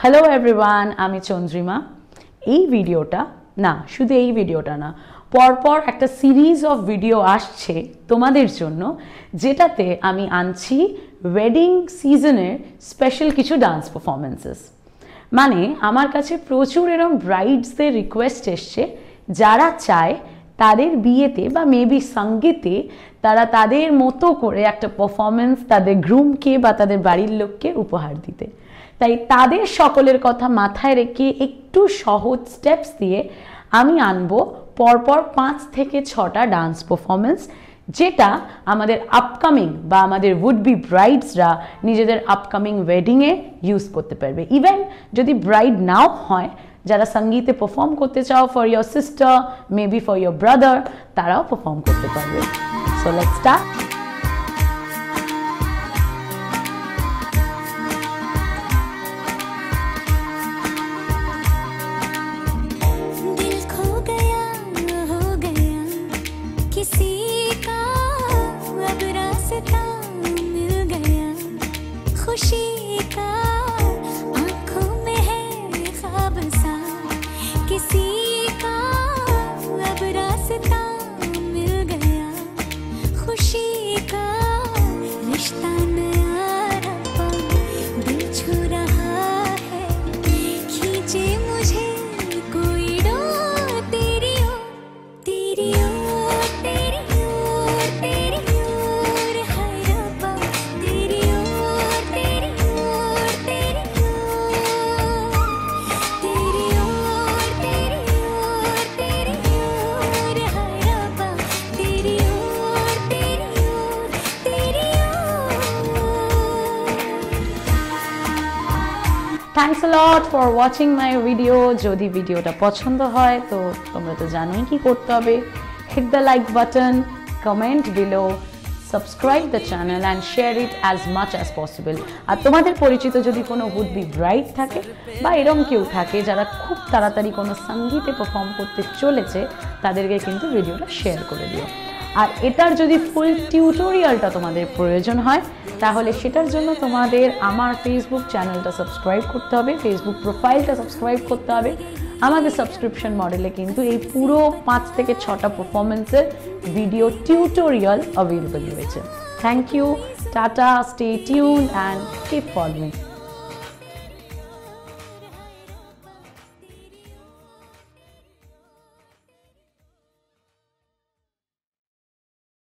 Hello everyone, আমি চন্দ্রিমা। এই ভিডিওটা না, শুধু এই ভিডিওটা না, পরপর একটা সিরিজ অফ ভিডিও আসছে তোমাদের জন্য, যেটাতে আমি আনছি ওয়েডিং সিজনের স্পেশাল কিছু ডান্স পারফরমেন্সেস। মানে আমার কাছে প্রচুর এরকম ব্রাইডসদের রিকোয়েস্ট এসছে যারা চায় তাদের বিয়েতে বা মেবি সঙ্গীতে তারা তাদের মতো করে একটা পারফরমেন্স তাদের গ্রুমকে বা তাদের বাড়ির লোককে উপহার দিতে। তাই তাদের সকলের কথা মাথায় রেখে একটু সহজ স্টেপস দিয়ে আমি আনবো পরপর 5 থেকে 6টা ডান্স পারফরমেন্স, যেটা আমাদের আপকামিং বা আমাদের উড বি ব্রাইডসরা নিজেদের আপকামিং ওয়েডিংয়ে ইউজ করতে পারবে। ইভেন যদি ব্রাইড নাও হয়, যারা সঙ্গীতে পারফর্ম করতে চাও for your sister, maybe for your brother, তারাও পারফর্ম করতে পারবে। So let's start. Thanks a lot for watching my video. যদি ভিডিওটা পছন্দ হয় তো তোমরা তো জানোই কি করতে হবে। Hit the like button, comment below, subscribe the channel and share it as much as possible. আর তোমাদের পরিচিত যদি কোনো উড বি ব্রাইড থাকে বা এরকম কেউ থাকে যারা খুব তাড়াতাড়ি কোনো সঙ্গীতে পারফর্ম করতে চলেছে, তাদেরকে কিন্তু ভিডিওটা শেয়ার করে দিও। আর এটার যদি ফুল টিউটোরিয়ালটা তোমাদের প্রয়োজন হয়, তাহলে সেটার জন্য তোমাদের আমার ফেসবুক চ্যানেলটা সাবস্ক্রাইব করতে হবে, ফেসবুক প্রোফাইলটা সাবস্ক্রাইব করতে হবে। আমাদের সাবস্ক্রিপশন মডেলে কিন্তু এই পুরো 5 থেকে 6টা পারফরমেন্সের ভিডিও টিউটোরিয়াল অ্যাভেলেবল রয়েছে। Thank you, tata, stay tune and keep following.